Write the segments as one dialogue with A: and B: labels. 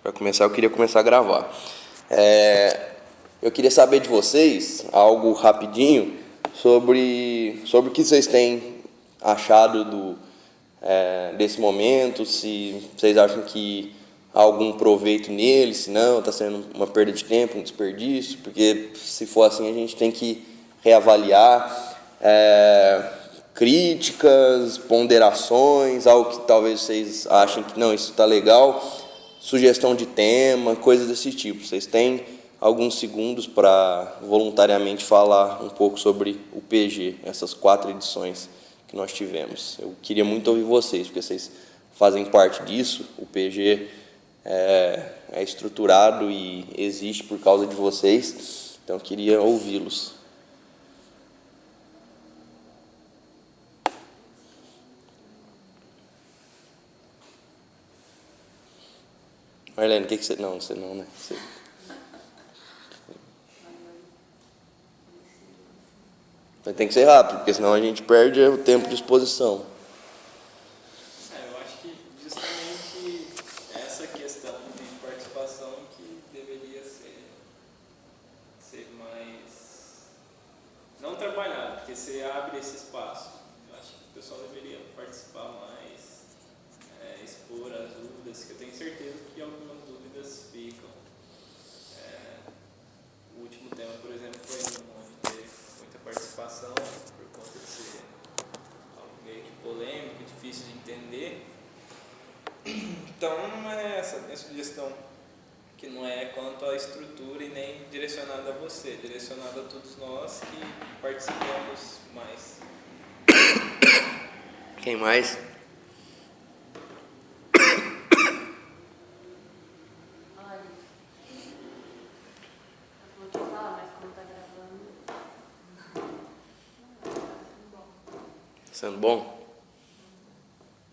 A: Para começar, eu queria começar a gravar. Eu queria saber de vocês, algo rapidinho, sobre o que vocês têm achado desse momento, se vocês acham que há algum proveito nele, se não, está sendo uma perda de tempo, um desperdício, porque se for assim a gente tem que reavaliar críticas, ponderações, algo que talvez vocês achem que não, isso está legal, sugestão de tema, coisas desse tipo. Vocês têm alguns segundos para voluntariamente falar um pouco sobre o PG, essas 4 edições que nós tivemos. Eu queria muito ouvir vocês, porque vocês fazem parte disso. O PG é estruturado e existe por causa de vocês, então eu queria ouvi-los. Marlene, o que você... Não, você não, né? Você... Tem que ser rápido, porque senão a gente perde o tempo de exposição.
B: Eu acho que justamente essa questão de participação que deveria ser mais... não trabalhada, porque você abre esse espaço. Eu acho que o pessoal deveria participar mais, expor as dúvidas, que eu tenho certeza que algumas dúvidas ficam. O último tema, por exemplo, foi onde teve muita participação, por conta de ser algo meio que polêmico, difícil de entender. Então, é essa minha sugestão, que não é quanto à estrutura e nem direcionada a você, direcionada a todos nós que participamos mais.
A: Quem mais?
C: Olha, eu vou te falar, mas como tá gravando, não, tá sendo bom.
A: Sendo bom?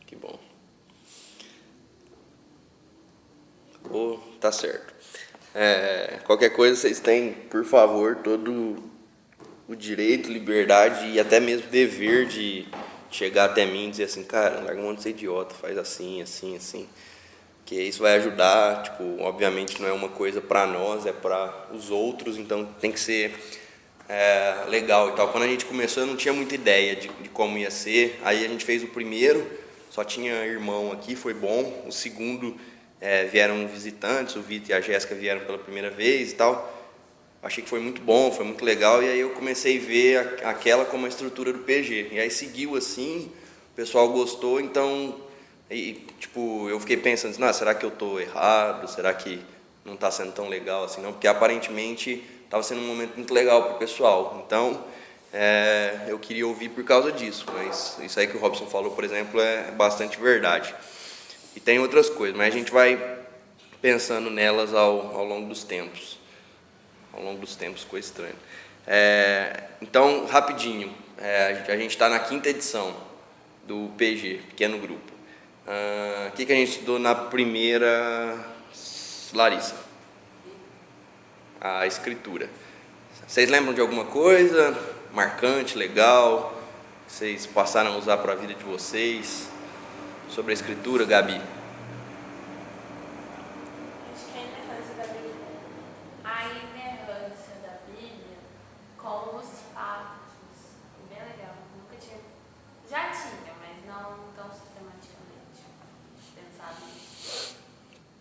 A: Que bom. Tá certo. Qualquer coisa vocês têm, por favor, todo o direito, liberdade e até mesmo dever de chegar até mim e dizer assim, cara, larga um monte de ser idiota, faz assim, assim, assim. Que isso vai ajudar, tipo, obviamente não é uma coisa para nós, é para os outros, então tem que ser legal e tal. Quando a gente começou eu não tinha muita ideia de como ia ser, aí a gente fez o primeiro, só tinha irmão aqui, foi bom. O segundo vieram visitantes, o Vitor e a Jéssica vieram pela primeira vez e tal. Achei que foi muito bom, foi muito legal, e aí eu comecei a ver aquela como a estrutura do PG, e aí seguiu assim, o pessoal gostou, então, eu fiquei pensando, será que eu estou errado, será que não está sendo tão legal assim não, porque aparentemente estava sendo um momento muito legal para o pessoal, então eu queria ouvir por causa disso, mas isso aí que o Robson falou, por exemplo, é bastante verdade. E tem outras coisas, mas a gente vai pensando nelas ao longo dos tempos. Ao longo dos tempos, ficou estranho. Então, rapidinho, a gente está na 5ª edição do PG, Pequeno Grupo. O que a gente estudou na primeira, Larissa? A escritura. Vocês lembram de alguma coisa marcante, legal, que vocês passaram a usar para a vida de vocês? Sobre a escritura, Gabi?
C: Acho que a inerrância da Bíblia. A inerrância da Bíblia com os fatos. Bem legal. Nunca tinha. Já tinha, mas não tão sistematicamente pensado nisso.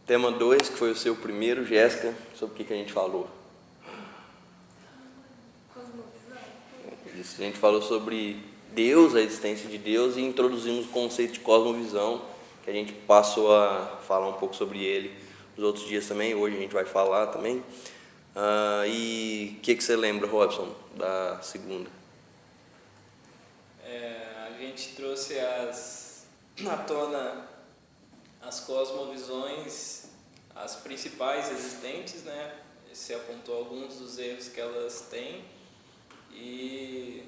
A: Tema 2, que foi o seu primeiro, Jéssica, sobre o que a gente falou?
C: Cosmovisão.
A: Isso, a gente falou sobre Deus, a existência de Deus, e introduzimos o conceito de cosmovisão, que a gente passou a falar um pouco sobre ele nos outros dias também, hoje a gente vai falar também. E o que você lembra, Robson, da segunda?
B: A gente trouxe à tona as cosmovisões, as principais existentes, né? Você apontou alguns dos erros que elas têm e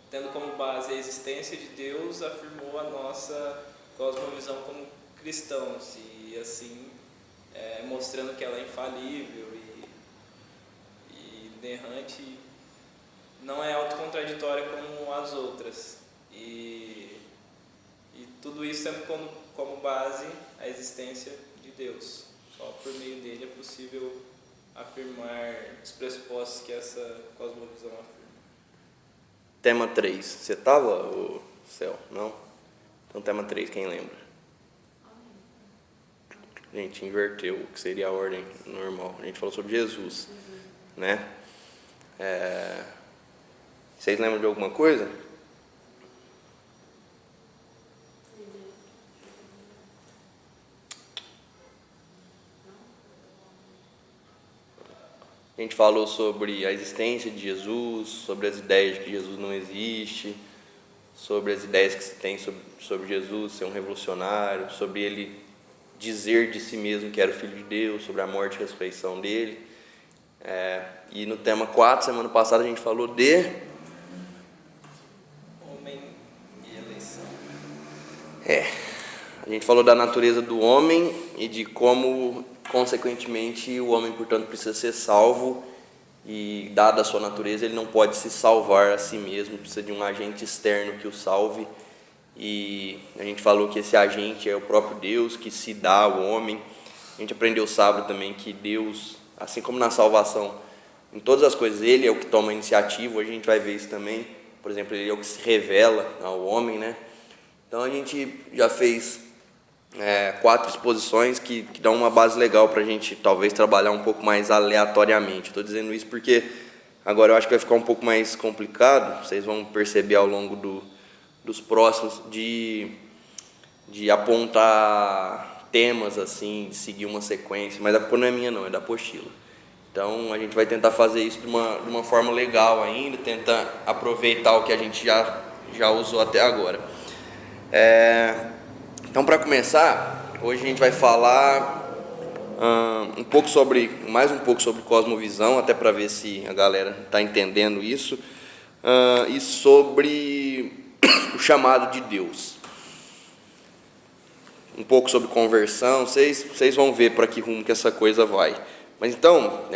B: tendo como base a existência de Deus, afirmou a nossa cosmovisão como cristãos e assim mostrando que ela é infalível e inerrante, não é autocontraditória como as outras e tudo isso tendo como base a existência de Deus. Só por meio dele é possível afirmar os pressupostos que essa cosmovisão afirma.
A: Tema 3. Você estava, o Céu? Não? Então, tema 3, quem lembra? A gente inverteu o que seria a ordem normal. A gente falou sobre Jesus, né? Vocês lembram de alguma coisa? A gente falou sobre a existência de Jesus, sobre as ideias de que Jesus não existe, sobre as ideias que se tem sobre Jesus ser um revolucionário, sobre ele dizer de si mesmo que era o Filho de Deus, sobre a morte e a ressurreição dele. E no tema 4, semana passada, a gente falou de
B: Homem e eleição.
A: A gente falou da natureza do homem e de como, consequentemente, o homem, portanto, precisa ser salvo e, dada a sua natureza, ele não pode se salvar a si mesmo, precisa de um agente externo que o salve. E a gente falou que esse agente é o próprio Deus que se dá ao homem. A gente aprendeu sábado também que Deus, assim como na salvação, em todas as coisas, ele é o que toma a iniciativa. Hoje a gente vai ver isso também. Por exemplo, ele é o que se revela ao homem, né? Então a gente já fez 4 exposições que dão uma base legal para a gente talvez trabalhar um pouco mais aleatoriamente. Estou dizendo isso porque agora eu acho que vai ficar um pouco mais complicado. Vocês vão perceber ao longo dos próximos de apontar temas assim, de seguir uma sequência, mas a culpa não é minha não, é da apostila. Então a gente vai tentar fazer isso de uma forma legal ainda, tentar aproveitar o que a gente já usou até agora. Então, para começar, hoje a gente vai falar mais um pouco sobre cosmovisão, até para ver se a galera está entendendo isso, e sobre o chamado de Deus. Um pouco sobre conversão, vocês vão ver para que rumo que essa coisa vai. Mas então,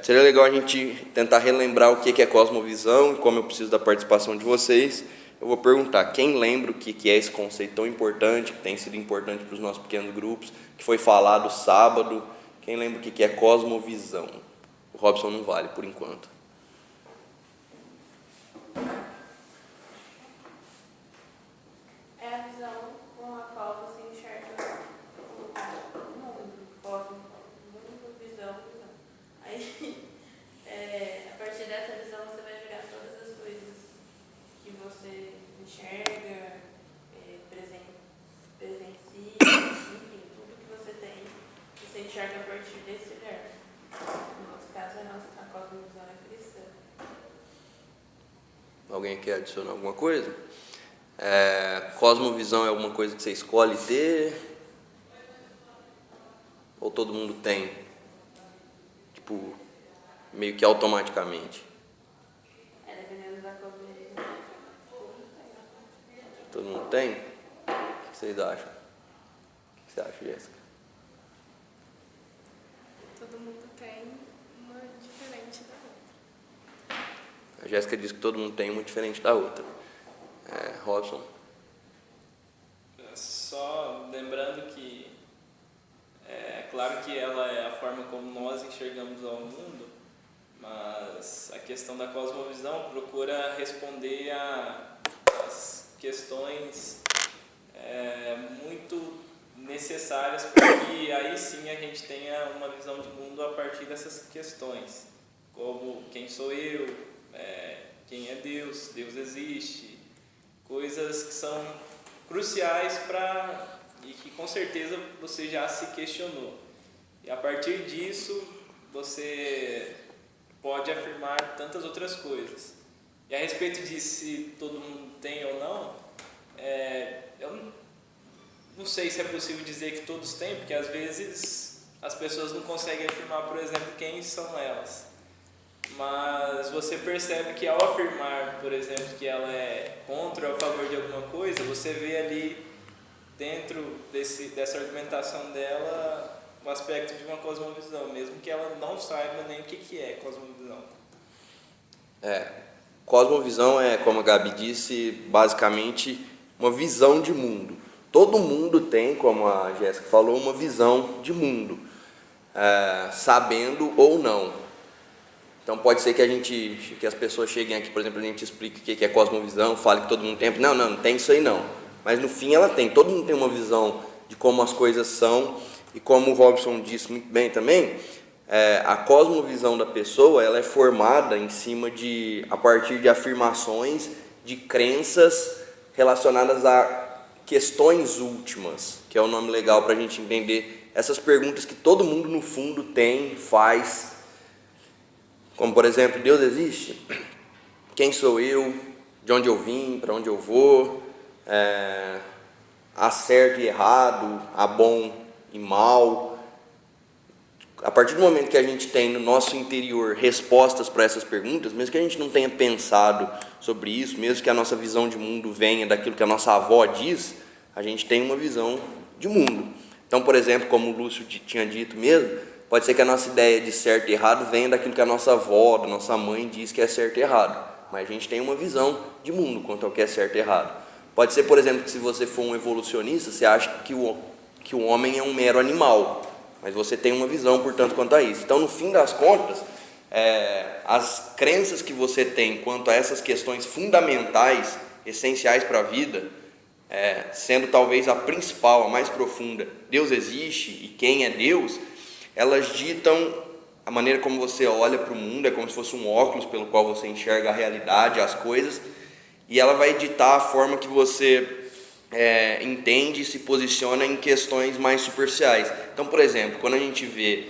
A: seria legal a gente tentar relembrar o que é cosmovisão e como eu preciso da participação de vocês. Eu vou perguntar, quem lembra o que é esse conceito tão importante, que tem sido importante para os nossos pequenos grupos, que foi falado sábado? Quem lembra o que é cosmovisão? O Robson não vale, por enquanto.
C: É a visão com a qual você enxerga o mundo, visão. Aí, a partir dessa visão, você vai jogar todas as coisas que você enxerga, presencia, enfim, tudo que você tem, você enxerga a partir desse olhar. No nosso caso, a cosmovisão é cristã.
A: Alguém quer adicionar alguma coisa? Cosmovisão é alguma coisa que você escolhe ter? Ou todo mundo tem? Tipo, meio que automaticamente?
C: Dependendo da cosmovisão.
A: Todo mundo tem? O que vocês acham? O que você acha, Jéssica?
D: Todo mundo tem uma diferente da outra.
A: A Jéssica diz que todo mundo tem uma diferente da outra. Robson?
B: Só lembrando que é claro que ela é a forma como nós enxergamos ao mundo, mas a questão da cosmovisão procura responder às questões muito necessárias para que aí sim a gente tenha uma visão de mundo a partir dessas questões, como quem sou eu, quem é Deus, Deus existe, coisas que são cruciais e que com certeza você já se questionou. E a partir disso você pode afirmar tantas outras coisas. E a respeito de se todo mundo tem ou não, eu não sei se é possível dizer que todos têm, porque às vezes as pessoas não conseguem afirmar, por exemplo, quem são elas. Mas você percebe que ao afirmar, por exemplo, que ela é contra ou a favor de alguma coisa, você vê ali dentro dessa argumentação dela o aspecto de uma cosmovisão, mesmo que ela não saiba nem o que é cosmovisão.
A: Cosmovisão é, como a Gabi disse, basicamente uma visão de mundo. todo mundo tem, como a Jéssica falou, uma visão de mundo, sabendo ou não. Então pode ser que as pessoas cheguem aqui, por exemplo, a gente explique o que é cosmovisão, fale que todo mundo tem. Não tem isso aí não. Mas no fim ela tem, todo mundo tem uma visão de como as coisas são, e como o Robson disse muito bem também, a cosmovisão da pessoa ela é formada a partir de afirmações, de crenças relacionadas a questões últimas, que é o nome legal para a gente entender essas perguntas que todo mundo no fundo tem, faz. Como, por exemplo, Deus existe? Quem sou eu? De onde eu vim? Para onde eu vou? Há certo e errado? Há bom e mal? A partir do momento que a gente tem no nosso interior respostas para essas perguntas, mesmo que a gente não tenha pensado sobre isso, mesmo que a nossa visão de mundo venha daquilo que a nossa avó diz, a gente tem uma visão de mundo. Então, por exemplo, como o Lúcio tinha dito mesmo, pode ser que a nossa ideia de certo e errado venha daquilo que a nossa avó, da nossa mãe diz que é certo e errado. Mas a gente tem uma visão de mundo quanto ao que é certo e errado. Pode ser, por exemplo, que se você for um evolucionista, você acha que o homem é um mero animal. Mas você tem uma visão, portanto, quanto a isso. Então, no fim das contas, as crenças que você tem quanto a essas questões fundamentais, essenciais para a vida, sendo talvez a principal, a mais profunda, Deus existe e quem é Deus, elas ditam a maneira como você olha para o mundo, é como se fosse um óculos pelo qual você enxerga a realidade, as coisas, e ela vai ditar a forma que você entende e se posiciona em questões mais superficiais. Então, por exemplo, quando a gente vê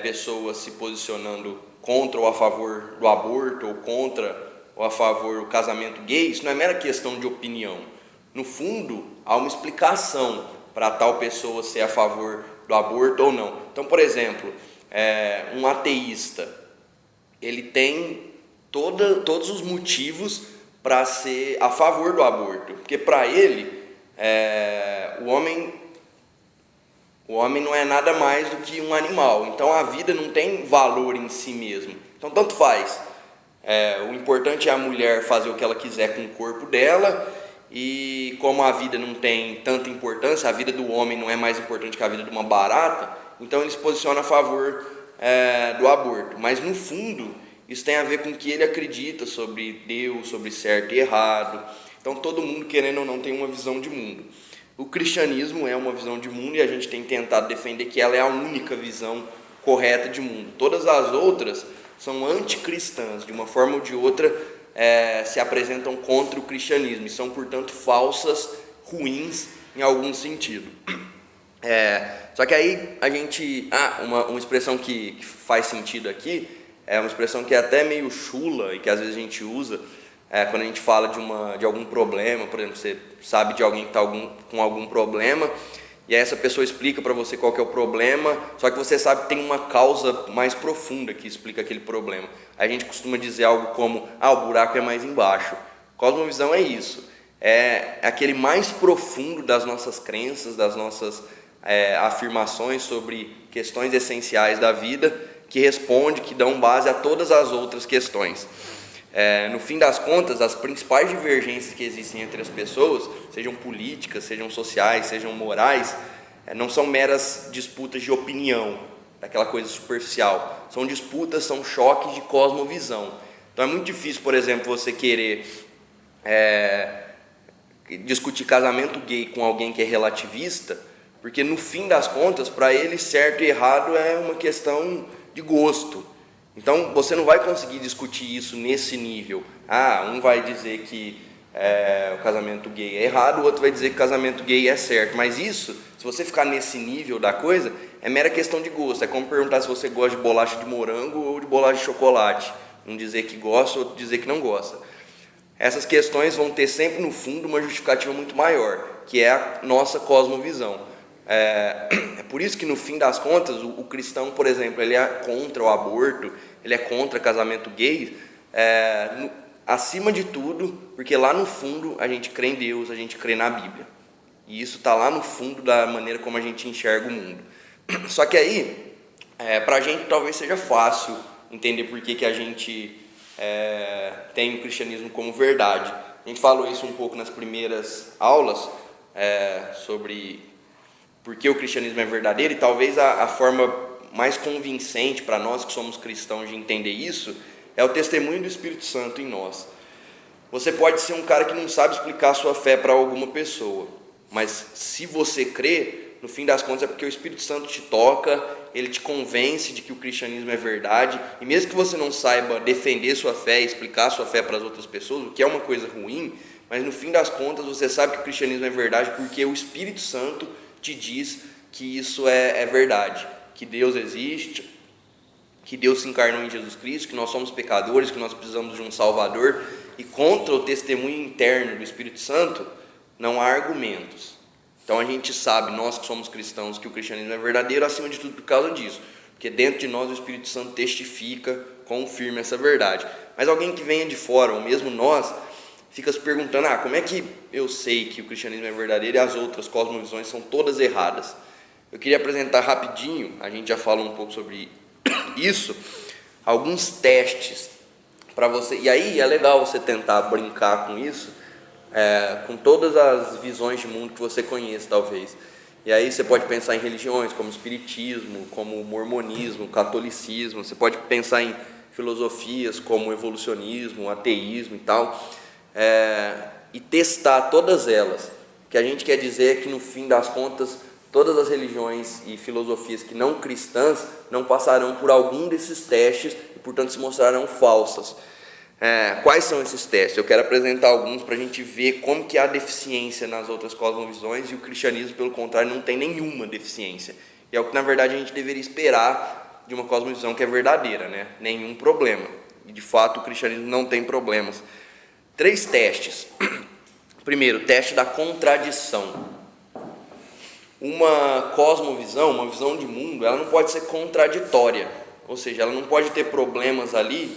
A: pessoas se posicionando contra ou a favor do aborto, ou contra ou a favor do casamento gay, isso não é mera questão de opinião. No fundo, há uma explicação para tal pessoa ser a favor do aborto ou não. Então, por exemplo, um ateísta, ele tem todos os motivos para ser a favor do aborto, porque para ele o homem não é nada mais do que um animal, então a vida não tem valor em si mesmo, então tanto faz, o importante é a mulher fazer o que ela quiser com o corpo dela, e como a vida não tem tanta importância, a vida do homem não é mais importante que a vida de uma barata, então ele se posiciona a favor do aborto, mas no fundo isso tem a ver com o que ele acredita sobre Deus, sobre certo e errado. Então todo mundo, querendo ou não, tem uma visão de mundo. O cristianismo é uma visão de mundo e a gente tem tentado defender que ela é a única visão correta de mundo. Todas as outras são anticristãs, de uma forma ou de outra se apresentam contra o cristianismo e são, portanto, falsas, ruins em algum sentido. Só que aí a gente... uma expressão que faz sentido aqui, é uma expressão que é até meio chula e que às vezes a gente usa quando a gente fala de algum problema. Por exemplo, você sabe de alguém que está com algum problema e aí essa pessoa explica para você qual que é o problema, só que você sabe que tem uma causa mais profunda que explica aquele problema. Aí a gente costuma dizer algo como, o buraco é mais embaixo. Cosmovisão é isso, é aquele mais profundo das nossas crenças, das nossas afirmações sobre questões essenciais da vida, que responde, que dão base a todas as outras questões. No fim das contas, as principais divergências que existem entre as pessoas, sejam políticas, sejam sociais, sejam morais, não são meras disputas de opinião, daquela coisa superficial. São disputas, são choques de cosmovisão. Então é muito difícil, por exemplo, você querer discutir casamento gay com alguém que é relativista, porque no fim das contas, para ele, certo e errado é uma questão de gosto. Então você não vai conseguir discutir isso nesse nível. Um vai dizer que o casamento gay é errado, o outro vai dizer que o casamento gay é certo. Mas isso, se você ficar nesse nível da coisa, é mera questão de gosto. É como perguntar se você gosta de bolacha de morango ou de bolacha de chocolate. Um dizer que gosta, outro dizer que não gosta. Essas questões vão ter sempre no fundo uma justificativa muito maior, que é a nossa cosmovisão. É por isso que no fim das contas o cristão, por exemplo, ele é contra o aborto, ele é contra casamento gay, acima de tudo, porque lá no fundo a gente crê em Deus, a gente crê na Bíblia, e isso está lá no fundo da maneira como a gente enxerga o mundo. Só que aí, para a gente talvez seja fácil entender por que a gente tem o cristianismo como verdade. A gente falou isso um pouco nas primeiras aulas, sobre por que o cristianismo é verdadeiro, e talvez a forma mais convincente para nós que somos cristãos de entender isso é o testemunho do Espírito Santo em nós. Você pode ser um cara que não sabe explicar a sua fé para alguma pessoa, mas se você crê, no fim das contas é porque o Espírito Santo te toca, ele te convence de que o cristianismo é verdade, e mesmo que você não saiba defender sua fé e explicar sua fé para as outras pessoas, o que é uma coisa ruim, mas no fim das contas você sabe que o cristianismo é verdade porque o Espírito Santo te diz que isso é verdade, que Deus existe, que Deus se encarnou em Jesus Cristo, que nós somos pecadores, que nós precisamos de um Salvador, e contra o testemunho interno do Espírito Santo não há argumentos. Então a gente sabe, nós que somos cristãos, que o cristianismo é verdadeiro, acima de tudo por causa disso, porque dentro de nós o Espírito Santo testifica, confirma essa verdade. Mas alguém que venha de fora, ou mesmo nós, fica se perguntando, como é que eu sei que o cristianismo é verdadeiro e as outras cosmovisões são todas erradas? Eu queria apresentar rapidinho, a gente já falou um pouco sobre isso, alguns testes para você, e aí é legal você tentar brincar com isso, com todas as visões de mundo que você conhece, talvez. E aí você pode pensar em religiões como espiritismo, como mormonismo, catolicismo, você pode pensar em filosofias como evolucionismo, ateísmo e tal, e testar todas elas. O que a gente quer dizer é que, no fim das contas, todas as religiões e filosofias que não cristãs não passarão por algum desses testes e, portanto, se mostrarão falsas. Quais são esses testes? Eu quero apresentar alguns para a gente ver como que há deficiência nas outras cosmovisões, e o cristianismo, pelo contrário, não tem nenhuma deficiência. E é o que, na verdade, a gente deveria esperar de uma cosmovisão que é verdadeira, né? Nenhum problema. E, de fato, o cristianismo não tem problemas. 3 testes. Primeiro, teste da contradição. Uma cosmovisão, uma visão de mundo, ela não pode ser contraditória, ou seja, ela não pode ter problemas ali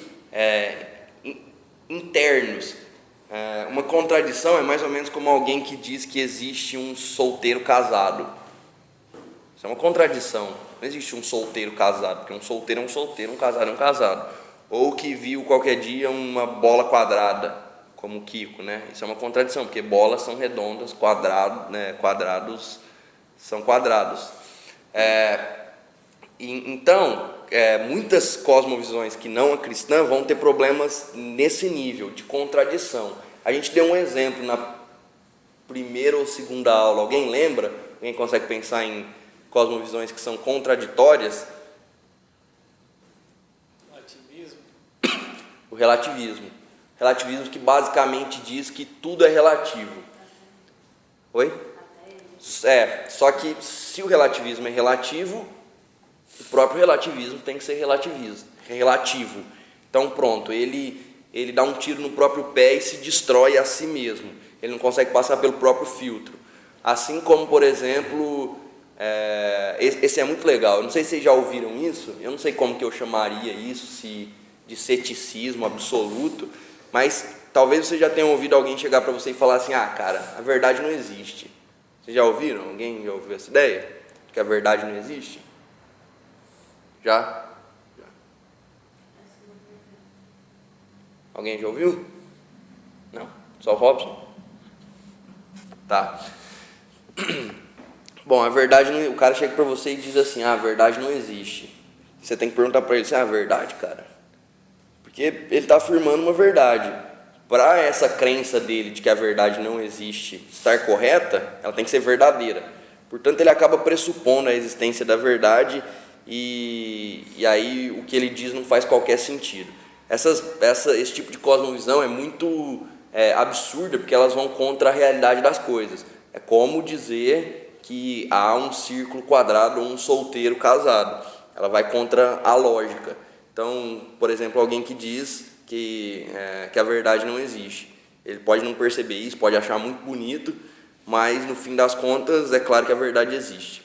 A: internos. Uma contradição é mais ou menos como alguém que diz que existe um solteiro casado. Isso é uma contradição. Não existe um solteiro casado, porque um solteiro é um solteiro, um casado é um casado. Ou que viu qualquer dia uma bola quadrada, como o Kiko, né? Isso é uma contradição, porque bolas são redondas, quadrados são quadrados. Então, muitas cosmovisões que não é cristã vão ter problemas nesse nível de contradição. A gente deu um exemplo na primeira ou segunda aula. Alguém lembra? Alguém consegue pensar em cosmovisões que são contraditórias?
B: Relativismo.
A: O relativismo. Relativismo que basicamente diz que tudo é relativo. Oi? Só que se o relativismo é relativo, o próprio relativismo tem que ser relativo. Então pronto, ele dá um tiro no próprio pé e se destrói a si mesmo. Ele não consegue passar pelo próprio filtro. Assim como, por exemplo, esse é muito legal. Eu não sei se vocês já ouviram isso, eu não sei como que eu chamaria isso, se de ceticismo absoluto, mas talvez vocês já tenham ouvido alguém chegar para você e falar assim, cara, a verdade não existe. Vocês já ouviram? Alguém já ouviu essa ideia? Que a verdade não existe? Já? Alguém já ouviu? Não? Só o Robson? Tá. Bom, a verdade não, o cara chega para você e diz assim, a verdade não existe. Você tem que perguntar para ele se é a verdade, cara. Porque ele está afirmando uma verdade. Para essa crença dele de que a verdade não existe estar correta, ela tem que ser verdadeira. Portanto, ele acaba pressupondo a existência da verdade e aí o que ele diz não faz qualquer sentido. Esse tipo de cosmovisão é muito absurda, porque elas vão contra a realidade das coisas. É como dizer que há um círculo quadrado ou um solteiro casado. Ela vai contra a lógica. Então, por exemplo, alguém que diz que a verdade não existe. Ele pode não perceber isso, pode achar muito bonito, mas no fim das contas é claro que a verdade existe.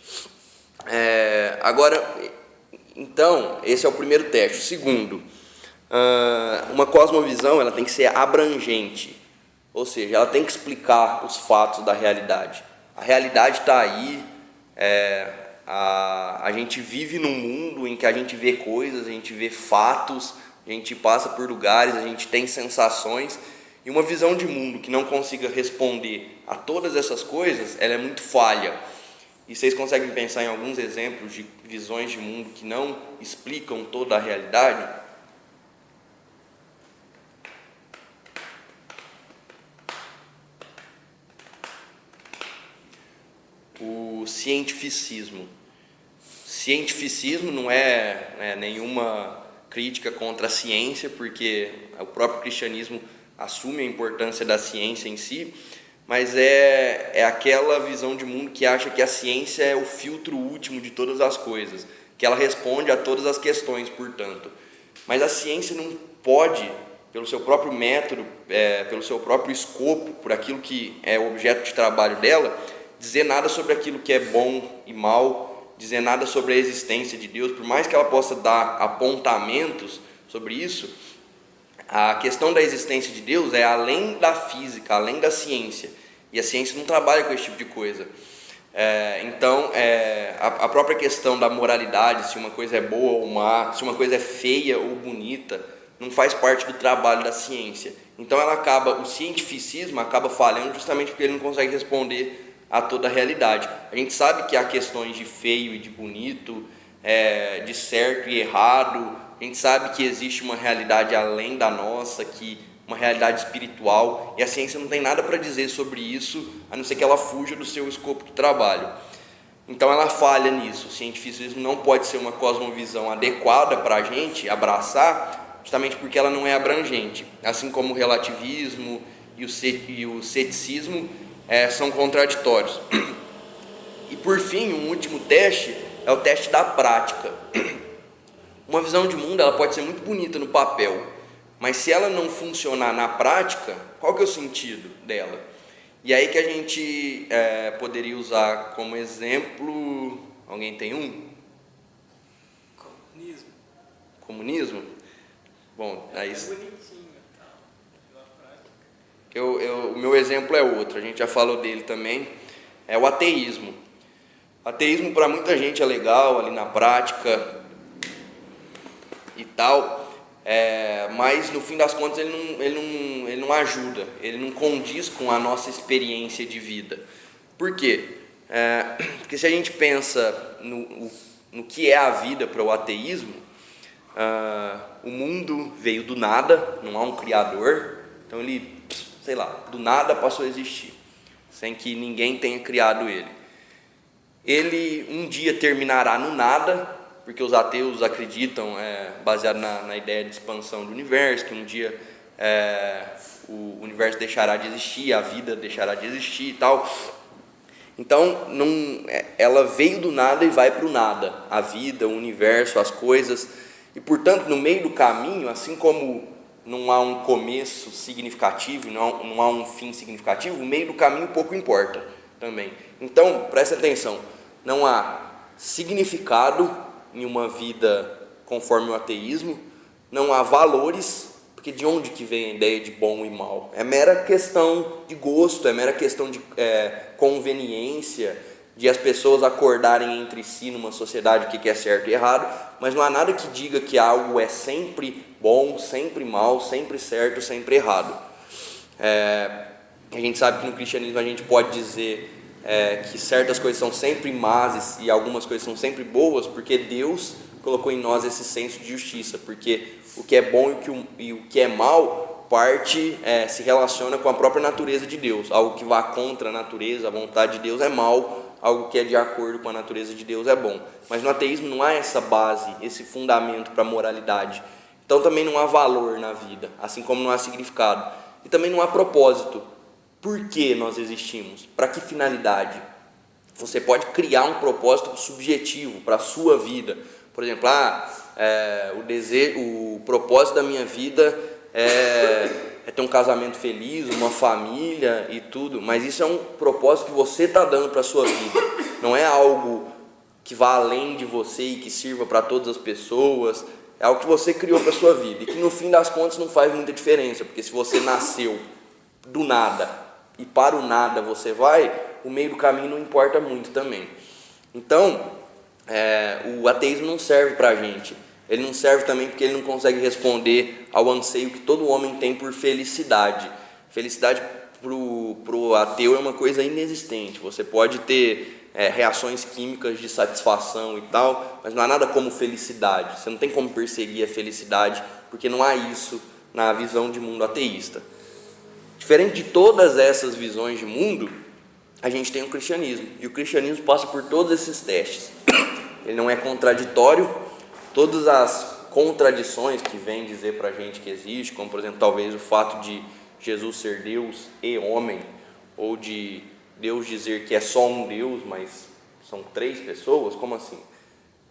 A: Agora, então, esse é o primeiro teste. O segundo, uma cosmovisão ela tem que ser abrangente, ou seja, ela tem que explicar os fatos da realidade. A realidade está aí, a gente vive num mundo em que a gente vê coisas, a gente vê fatos, a gente passa por lugares, a gente tem sensações, E uma visão de mundo que não consiga responder a todas essas coisas, ela é muito falha. E vocês conseguem pensar em alguns exemplos de visões de mundo que não explicam toda a realidade? O cientificismo. Cientificismo não é nenhuma crítica contra a ciência, porque o próprio cristianismo assume a importância da ciência em si, mas é aquela visão de mundo que acha que a ciência é o filtro último de todas as coisas, que ela responde a todas as questões, portanto. Mas a ciência não pode, pelo seu próprio método, pelo seu próprio escopo, por aquilo que é o objeto de trabalho dela, dizer nada sobre aquilo que é bom e mal, dizer nada sobre a existência de Deus. Por mais que ela possa dar apontamentos sobre isso, a questão da existência de Deus é além da física, além da ciência, e a ciência não trabalha com esse tipo de coisa. Então, a própria questão da moralidade, se uma coisa é boa ou má, se uma coisa é feia ou bonita, não faz parte do trabalho da ciência. Então o cientificismo acaba falhando justamente porque ele não consegue responder a toda a realidade. A gente sabe que há questões de feio e de bonito, de certo e errado. A gente sabe que existe uma realidade além da nossa, uma realidade espiritual, e a ciência não tem nada para dizer sobre isso, a não ser que ela fuja do seu escopo de trabalho. Então ela falha nisso. O cientificismo não pode ser uma cosmovisão adequada para a gente abraçar, justamente porque ela não é abrangente, assim como o relativismo e o ceticismo são contraditórios. E por fim, um último teste é o teste da prática. Uma visão de mundo ela pode ser muito bonita no papel, mas se ela não funcionar na prática, qual que é o sentido dela? E aí que a gente poderia usar como exemplo, alguém tem um? Comunismo? Bom, aí...
B: bonitinho, tá? Na prática.
A: O meu exemplo é outro, a gente já falou dele também, é o ateísmo. O ateísmo para muita gente é legal ali na prática e tal, mas no fim das contas ele não ajuda, ele não condiz com a nossa experiência de vida. Por quê? Porque se a gente pensa no que é a vida para o ateísmo, o mundo veio do nada, não há um criador, então ele, sei lá, do nada passou a existir, sem que ninguém tenha criado ele. Ele um dia terminará no nada, porque os ateus acreditam, baseado na ideia de expansão do universo, que um dia o universo deixará de existir, a vida deixará de existir e tal. Então, ela veio do nada e vai para o nada, a vida, o universo, as coisas, e portanto, no meio do caminho, assim como não há um começo significativo, não há um fim significativo, o meio do caminho pouco importa também. Então, presta atenção, não há significado em uma vida conforme o ateísmo, não há valores, porque de onde que vem a ideia de bom e mal? É mera questão de gosto, é mera questão de conveniência, de as pessoas acordarem entre si numa sociedade o que é certo e errado, mas não há nada que diga que algo é sempre bom, sempre mal, sempre certo, sempre errado. A gente sabe que no cristianismo a gente pode dizer que certas coisas são sempre más e algumas coisas são sempre boas, porque Deus colocou em nós esse senso de justiça, porque o que é bom e o que é mal se relaciona com a própria natureza de Deus. Algo que vá contra a natureza, a vontade de Deus é mal, algo que é de acordo com a natureza de Deus é bom. Mas no ateísmo não há essa base, esse fundamento para a moralidade. Então também não há valor na vida, assim como não há significado. E também não há propósito. Por que nós existimos? Para que finalidade? Você pode criar um propósito subjetivo para a sua vida. Por exemplo, o propósito da minha vida é ter um casamento feliz, uma família e tudo. Mas isso é um propósito que você está dando para a sua vida. Não é algo que vá além de você e que sirva para todas as pessoas. É algo que você criou para a sua vida e que no fim das contas não faz muita diferença. Porque se você nasceu do nada e para o nada você vai, o meio do caminho não importa muito também. Então, o ateísmo não serve para a gente. Ele não serve também porque ele não consegue responder ao anseio que todo homem tem por felicidade. Felicidade pro ateu é uma coisa inexistente. Você pode ter reações químicas de satisfação e tal, mas não há nada como felicidade. Você não tem como perseguir a felicidade, porque não há isso na visão de mundo ateísta. Diferente de todas essas visões de mundo, a gente tem o cristianismo, e o cristianismo passa por todos esses testes. Ele não é contraditório. Todas as contradições que vêm dizer para a gente que existe, como por exemplo talvez o fato de Jesus ser Deus e homem, ou de Deus dizer que é só um Deus, mas são 3 pessoas, como assim?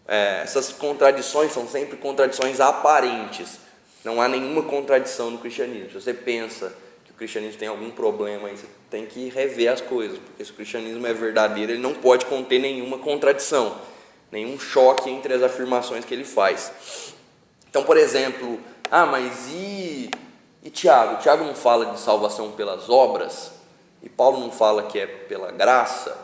A: Essas contradições são sempre contradições aparentes. Não há nenhuma contradição no cristianismo. Se você pensa que o cristianismo tem algum problema, aí você tem que rever as coisas, porque se o cristianismo é verdadeiro, ele não pode conter nenhuma contradição, nenhum choque entre as afirmações que ele faz. Então, por exemplo, mas e Tiago? Tiago não fala de salvação pelas obras? E Paulo não fala que é pela graça?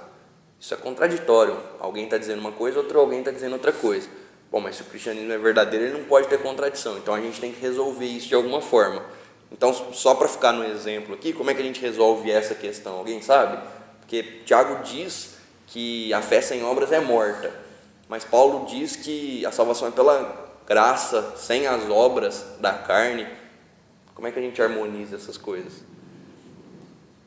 A: Isso é contraditório. Alguém está dizendo uma coisa, alguém está dizendo outra coisa. Bom, mas se o cristianismo é verdadeiro, ele não pode ter contradição. Então, a gente tem que resolver isso de alguma forma. Então, só para ficar no exemplo aqui, como é que a gente resolve essa questão? Alguém sabe? Porque Tiago diz que a fé sem obras é morta. Mas Paulo diz que a salvação é pela graça, sem as obras da carne. Como é que a gente harmoniza essas coisas?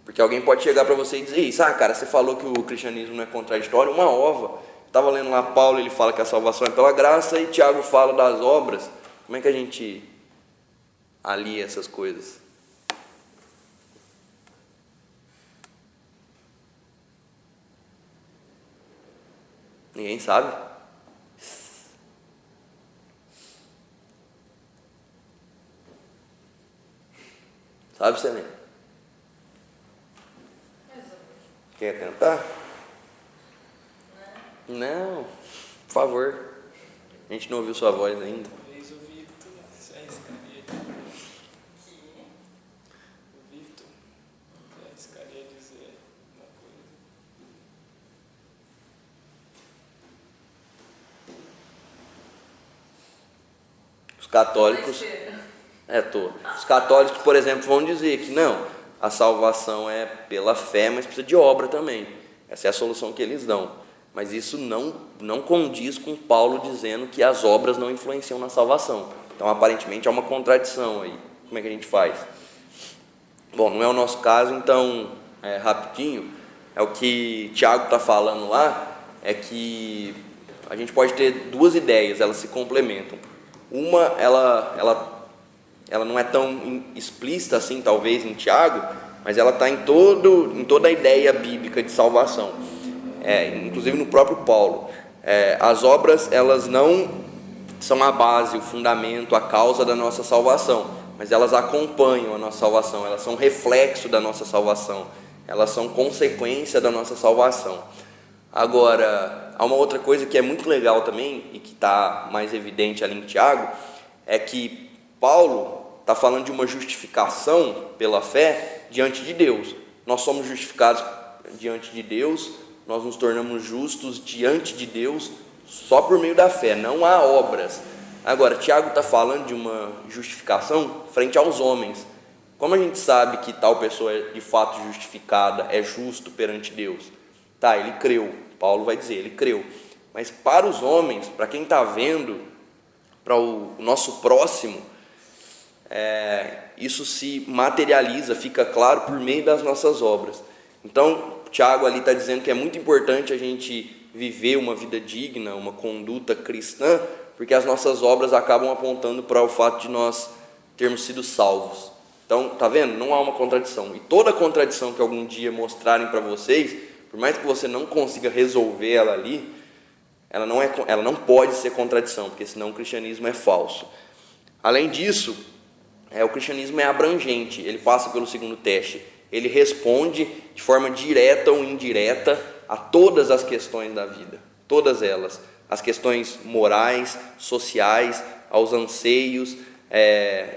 A: Porque alguém pode chegar para você e dizer isso: cara, você falou que o cristianismo não é contraditório, uma ova. Estava lendo lá Paulo, ele fala que a salvação é pela graça, e Tiago fala das obras. Como é que a gente alia essas coisas? Ninguém sabe? Sabe, Selene? Quer tentar? Não, por favor. A gente não ouviu sua voz ainda.
B: Talvez o Victor se arriscaria. O Victor se arriscaria a dizer uma coisa.
A: Os católicos... Os católicos, por exemplo, vão dizer que não, a salvação é pela fé, mas precisa de obra também. Essa é a solução que eles dão. Mas isso não condiz com Paulo dizendo que as obras não influenciam na salvação. Então, aparentemente, há uma contradição aí. Como é que a gente faz? Bom, não é o nosso caso, então, rapidinho, o que Tiago está falando lá, é que a gente pode ter 2 ideias, elas se complementam. Uma, ela não é tão explícita assim, talvez, em Tiago, mas ela está em toda a ideia bíblica de salvação, inclusive no próprio Paulo. As obras, elas não são a base, o fundamento, a causa da nossa salvação, mas elas acompanham a nossa salvação, elas são reflexo da nossa salvação, elas são consequência da nossa salvação. Agora, há uma outra coisa que é muito legal também, e que está mais evidente ali em Tiago, é que Paulo está falando de uma justificação pela fé diante de Deus. Nós somos justificados diante de Deus, nós nos tornamos justos diante de Deus só por meio da fé, não há obras. Agora, Tiago está falando de uma justificação frente aos homens. Como a gente sabe que tal pessoa é de fato justificada, é justo perante Deus? Ele creu, Paulo vai dizer, ele creu. Mas para os homens, para quem está vendo, para o nosso próximo, isso se materializa, fica claro por meio das nossas obras. Então, Tiago ali está dizendo que é muito importante a gente viver uma vida digna, uma conduta cristã, porque as nossas obras acabam apontando para o fato de nós termos sido salvos. Então, tá vendo? Não há uma contradição. E toda contradição que algum dia mostrarem para vocês, por mais que você não consiga resolver ela ali, ela não pode ser contradição, porque senão o cristianismo é falso. Além disso, o cristianismo é abrangente, ele passa pelo segundo teste. Ele responde de forma direta ou indireta a todas as questões da vida, todas elas, as questões morais, sociais, aos anseios.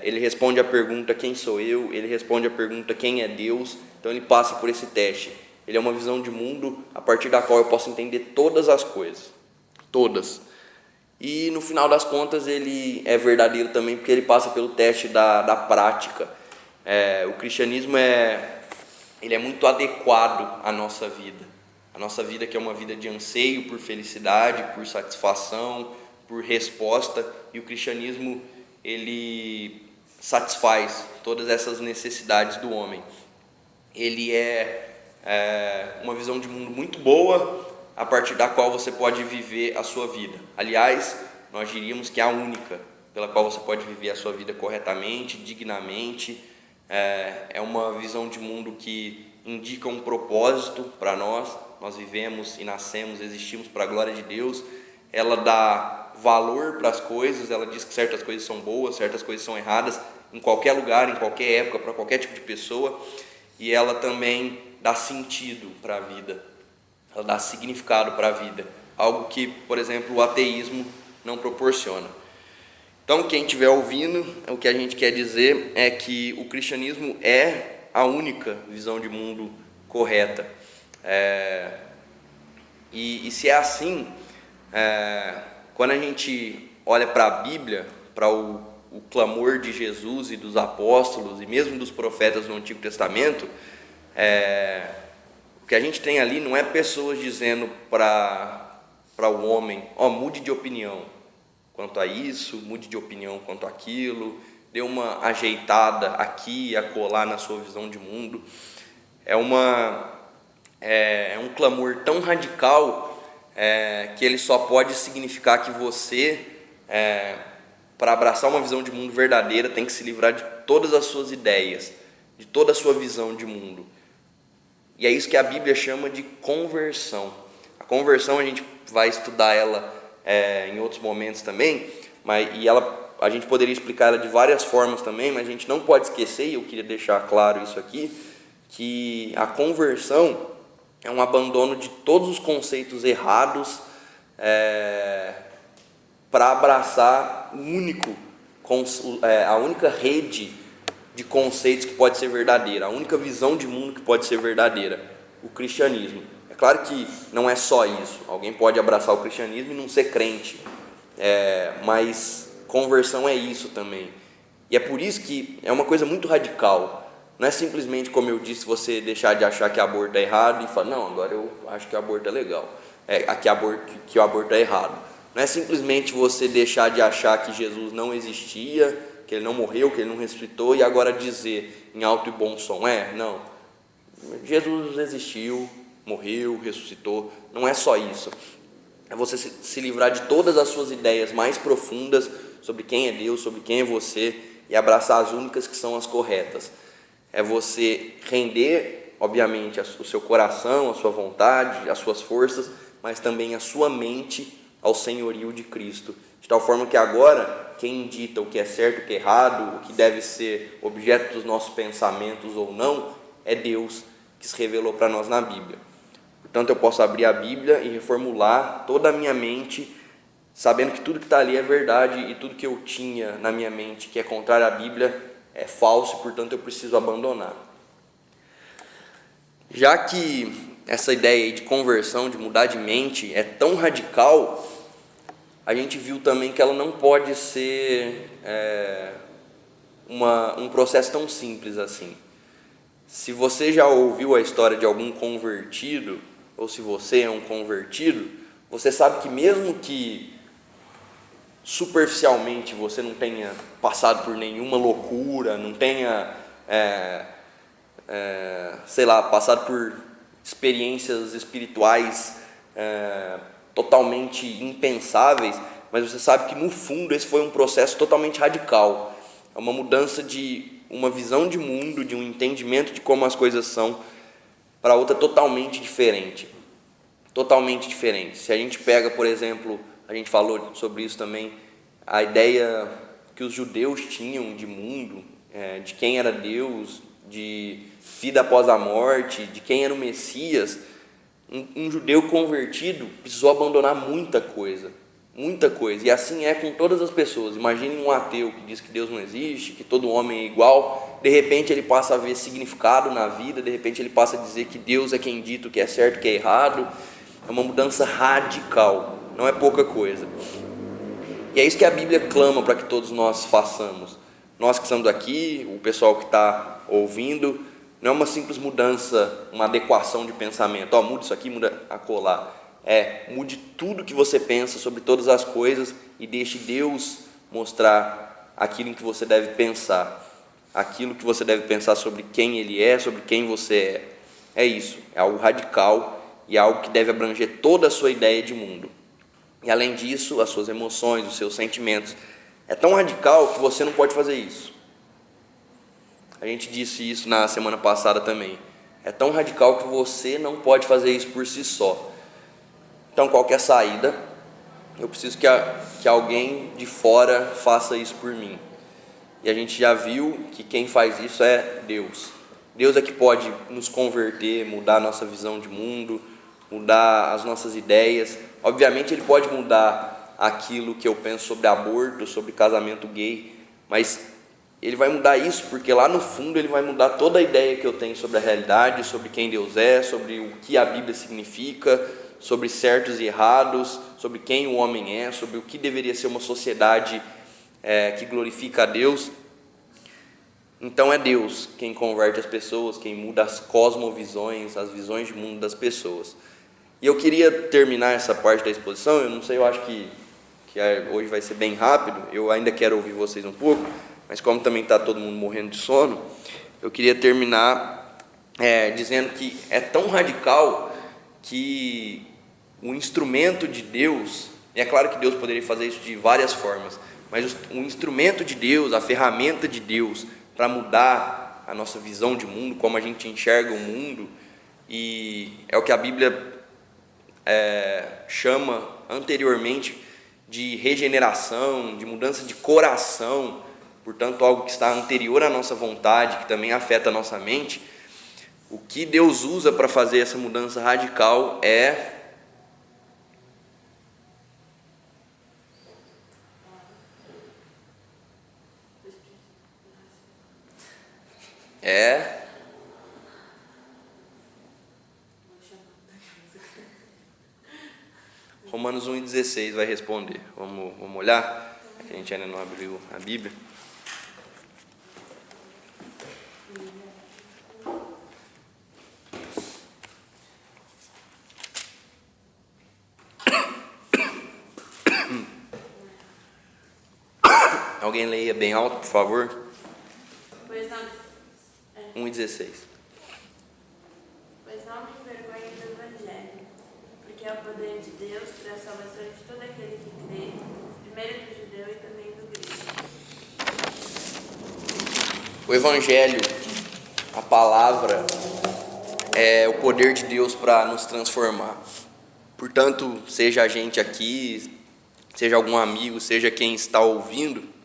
A: Ele responde a pergunta: quem sou eu? Ele responde a pergunta: quem é Deus? Então ele passa por esse teste. Ele é uma visão de mundo a partir da qual eu posso entender todas as coisas, todas. E no final das contas ele é verdadeiro também, porque ele passa pelo teste da prática. O cristianismo ele é muito adequado à nossa vida. A nossa vida, que é uma vida de anseio por felicidade, por satisfação, por resposta, e o cristianismo ele satisfaz todas essas necessidades do homem. Ele é uma visão de mundo muito boa, a partir da qual você pode viver a sua vida. Aliás, nós diríamos que é a única pela qual você pode viver a sua vida corretamente, dignamente. É uma visão de mundo que indica um propósito para nós. Nós vivemos e nascemos, existimos para a glória de Deus. Ela dá valor para as coisas, ela diz que certas coisas são boas, certas coisas são erradas, em qualquer lugar, em qualquer época, para qualquer tipo de pessoa. E ela também dá sentido para a vida, ela dá significado para a vida, algo que, por exemplo, o ateísmo não proporciona. Então, quem estiver ouvindo, o que a gente quer dizer é que o cristianismo é a única visão de mundo correta. E se é assim, quando a gente olha para a Bíblia, para o clamor de Jesus e dos apóstolos e mesmo dos profetas no Antigo Testamento, o que a gente tem ali não é pessoas dizendo para o homem: mude de opinião quanto a isso, mude de opinião quanto aquilo, dê uma ajeitada aqui e acolá na sua visão de mundo. É um clamor tão radical que ele só pode significar que você, para abraçar uma visão de mundo verdadeira, tem que se livrar de todas as suas ideias, de toda a sua visão de mundo. E é isso que a Bíblia chama de conversão. A conversão, a gente vai estudar ela em outros momentos também, a gente poderia explicar ela de várias formas também, mas a gente não pode esquecer, e eu queria deixar claro isso aqui, que a conversão é um abandono de todos os conceitos errados para abraçar a única rede de conceitos que pode ser verdadeira, a única visão de mundo que pode ser verdadeira, o cristianismo. É claro que não é só isso, alguém pode abraçar o cristianismo e não ser crente, mas conversão é isso também. E é por isso que é uma coisa muito radical. Não é simplesmente, como eu disse, você deixar de achar que aborto é errado e falar: não, agora eu acho que o aborto é legal, que o aborto é errado. Não é simplesmente você deixar de achar que Jesus não existia, que ele não morreu, que ele não ressuscitou, e agora dizer em alto e bom som: não, Jesus existiu, morreu, ressuscitou. Não é só isso. É você se livrar de todas as suas ideias mais profundas sobre quem é Deus, sobre quem é você, e abraçar as únicas que são as corretas. É você render, obviamente, o seu coração, a sua vontade, as suas forças, mas também a sua mente ao senhorio de Cristo, de tal forma que agora quem dita o que é certo, o que é errado, o que deve ser objeto dos nossos pensamentos ou não, é Deus, que se revelou para nós na Bíblia. Portanto, eu posso abrir a Bíblia e reformular toda a minha mente, sabendo que tudo que está ali é verdade, e tudo que eu tinha na minha mente que é contrário à Bíblia é falso, portanto eu preciso abandonar. Já que essa ideia de conversão, de mudar de mente, é tão radical, a gente viu também que ela não pode ser um processo tão simples assim. Se você já ouviu a história de algum convertido, ou se você é um convertido, você sabe que mesmo que superficialmente você não tenha passado por nenhuma loucura, não tenha, passado por experiências espirituais totalmente impensáveis, mas você sabe que no fundo esse foi um processo totalmente radical. É uma mudança de uma visão de mundo, de um entendimento de como as coisas são, para outra totalmente diferente. Totalmente diferente. Se a gente pega, por exemplo, a gente falou sobre isso também, a ideia que os judeus tinham de mundo, de quem era Deus, de vida após a morte, de quem era o Messias. Um judeu convertido precisou abandonar muita coisa, e assim é com todas as pessoas. Imagine um ateu que diz que Deus não existe, que todo homem é igual, de repente ele passa a ver significado na vida, de repente ele passa a dizer que Deus é quem dita o que é certo, o que é errado. É uma mudança radical, não é pouca coisa. E é isso que a Bíblia clama para que todos nós façamos. nós que estamos aqui, o pessoal que está ouvindo, não é uma simples mudança, uma adequação de pensamento. Muda isso aqui, muda acolá. Mude tudo que você pensa sobre todas as coisas e deixe Deus mostrar aquilo em que você deve pensar. Aquilo que você deve pensar sobre quem Ele é, sobre quem você é. É isso, é algo radical e algo que deve abranger toda a sua ideia de mundo. E além disso, as suas emoções, os seus sentimentos. É tão radical que você não pode fazer isso. A gente disse isso na semana passada também. É tão radical que você não pode fazer isso por si só. Então, qual que é a saída? Eu preciso que alguém de fora faça isso por mim. E a gente já viu que quem faz isso é Deus. Deus é que pode nos converter, mudar a nossa visão de mundo, mudar as nossas ideias. Obviamente Ele pode mudar aquilo que eu penso sobre aborto, sobre casamento gay, mas Ele vai mudar isso porque lá no fundo Ele vai mudar toda a ideia que eu tenho sobre a realidade, sobre quem Deus é, sobre o que a Bíblia significa, sobre certos e errados, sobre quem o homem é, sobre o que deveria ser uma sociedade que glorifica a Deus. Então é Deus quem converte as pessoas, quem muda as cosmovisões, as visões de mundo das pessoas. E eu queria terminar essa parte da exposição, eu não sei, eu acho que hoje vai ser bem rápido, eu ainda quero ouvir vocês um pouco, mas como também está todo mundo morrendo de sono, eu queria terminar dizendo que é tão radical que o instrumento de Deus, e é claro que Deus poderia fazer isso de várias formas, mas o instrumento de Deus, a ferramenta de Deus para mudar a nossa visão de mundo, como a gente enxerga o mundo, e é o que a Bíblia chama anteriormente de regeneração, de mudança de coração, portanto algo que está anterior à nossa vontade, que também afeta a nossa mente. O que Deus usa para fazer essa mudança radical é Romanos 1,16 vai responder. Vamos olhar? A gente ainda não abriu a Bíblia. Alguém leia bem alto, por favor?
C: Pois não.
A: 1,16.
C: Pois não me envergonhe do Evangelho, porque é o poder de Deus para a salvação de todo aquele que crê, primeiro do judeu e também do grego.
A: O Evangelho, a palavra, é o poder de Deus para nos transformar. Portanto, seja a gente aqui, seja algum amigo, seja quem está ouvindo,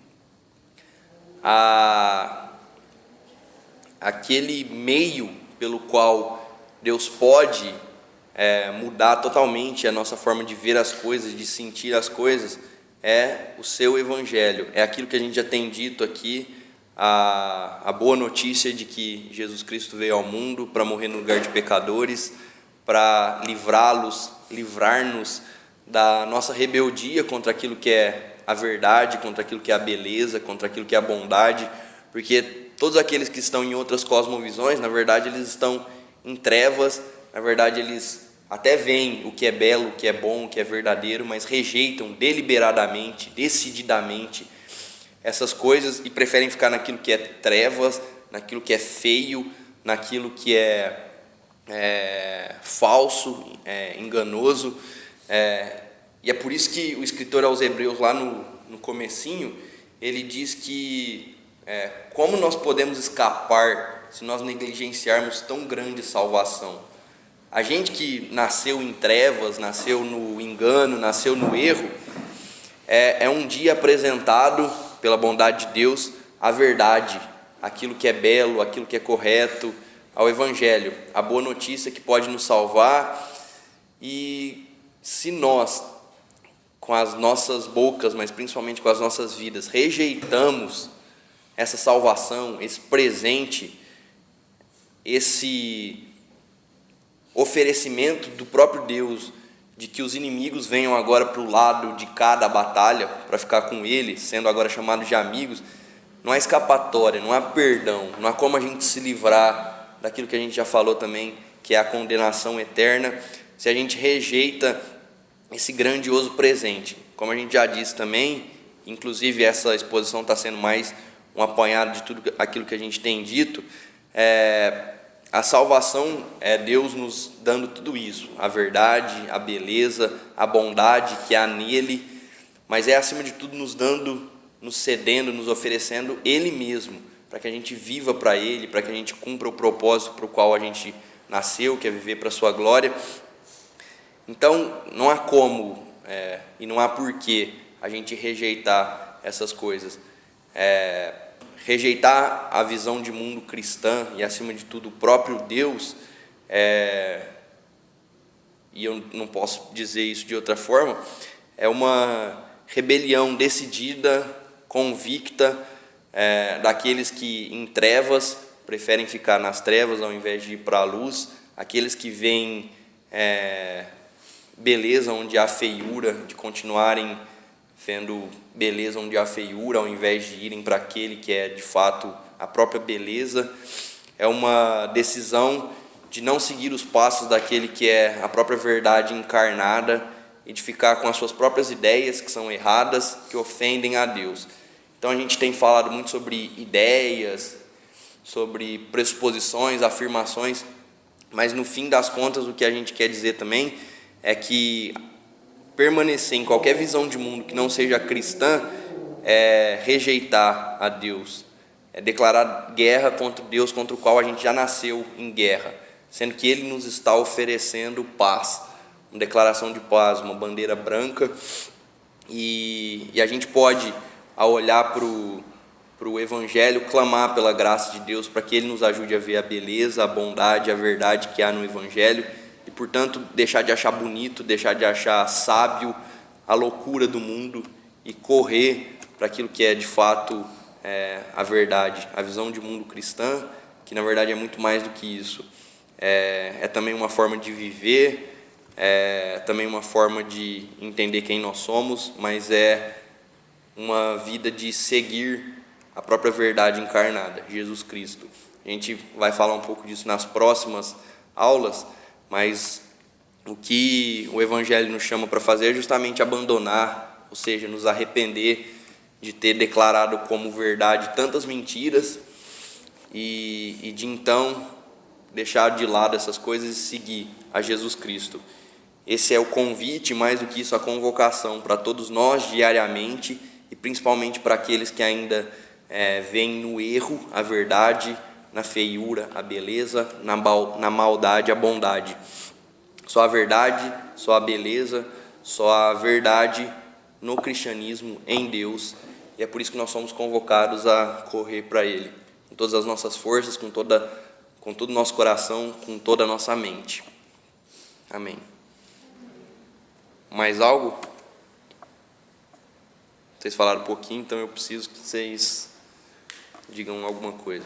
A: aquele meio pelo qual Deus pode mudar totalmente a nossa forma de ver as coisas, de sentir as coisas, é o seu Evangelho. É aquilo que a gente já tem dito aqui, a boa notícia de que Jesus Cristo veio ao mundo para morrer no lugar de pecadores, para livrar-nos da nossa rebeldia contra aquilo que é a verdade, contra aquilo que é a beleza, contra aquilo que é a bondade, porque todos aqueles que estão em outras cosmovisões, na verdade eles estão em trevas, na verdade eles até veem o que é belo, o que é bom, o que é verdadeiro, mas rejeitam deliberadamente, decididamente essas coisas e preferem ficar naquilo que é trevas, naquilo que é feio, naquilo que é falso, enganoso. E é por isso que o escritor aos Hebreus, lá no comecinho, ele diz que como nós podemos escapar se nós negligenciarmos tão grande salvação? A gente que nasceu em trevas, nasceu no engano, nasceu no erro, é um dia apresentado pela bondade de Deus a verdade, aquilo que é belo, aquilo que é correto, ao Evangelho, a boa notícia que pode nos salvar. E se nós, com as nossas bocas, mas principalmente com as nossas vidas, rejeitamos essa salvação, esse presente, esse oferecimento do próprio Deus, de que os inimigos venham agora para o lado de cada batalha, para ficar com Ele, sendo agora chamados de amigos, não há escapatória, não há perdão, não há como a gente se livrar daquilo que a gente já falou também, que é a condenação eterna, se a gente rejeita esse grandioso presente. Como a gente já disse também, inclusive essa exposição está sendo mais um apanhado de tudo aquilo que a gente tem dito, a salvação é Deus nos dando tudo isso, a verdade, a beleza, a bondade que há nele, mas é acima de tudo nos dando, nos cedendo, nos oferecendo Ele mesmo, para que a gente viva para Ele, para que a gente cumpra o propósito para o qual a gente nasceu, que é viver para a sua glória. Então não há como e não há porquê a gente rejeitar essas coisas. Rejeitar a visão de mundo cristã e, acima de tudo, o próprio Deus, e eu não posso dizer isso de outra forma, é uma rebelião decidida, convicta, daqueles que em trevas preferem ficar nas trevas ao invés de ir para a luz, aqueles que veem beleza onde há feiura, de continuarem vendo beleza onde há feiura, ao invés de irem para aquele que é de fato a própria beleza. É uma decisão de não seguir os passos daquele que é a própria verdade encarnada e de ficar com as suas próprias ideias, que são erradas, que ofendem a Deus. Então a gente tem falado muito sobre ideias, sobre pressuposições, afirmações, mas no fim das contas o que a gente quer dizer também é que permanecer em qualquer visão de mundo que não seja cristã é rejeitar a Deus, é declarar guerra contra Deus, contra o qual a gente já nasceu em guerra, sendo que Ele nos está oferecendo paz, uma declaração de paz, uma bandeira branca, e a gente pode, ao olhar para o Evangelho, clamar pela graça de Deus, para que Ele nos ajude a ver a beleza, a bondade, a verdade que há no Evangelho, e, portanto, deixar de achar bonito, deixar de achar sábio a loucura do mundo e correr para aquilo que é, de fato, a verdade, a visão de mundo cristã, que, na verdade, é muito mais do que isso. É também uma forma de viver, também uma forma de entender quem nós somos, mas é uma vida de seguir a própria verdade encarnada, Jesus Cristo. A gente vai falar um pouco disso nas próximas aulas, mas o que o Evangelho nos chama para fazer é justamente abandonar, ou seja, nos arrepender de ter declarado como verdade tantas mentiras e de então deixar de lado essas coisas e seguir a Jesus Cristo. Esse é o convite, mais do que isso, a convocação para todos nós diariamente e principalmente para aqueles que ainda veem no erro a verdade, na feiura a beleza, na maldade a bondade. Só a verdade, só a beleza, só a verdade no cristianismo, em Deus. E é por isso que nós somos convocados a correr para Ele, com todas as nossas forças, com todo o nosso coração, com toda a nossa mente. Amém. Mais algo? Vocês falaram um pouquinho, então eu preciso que vocês digam alguma coisa.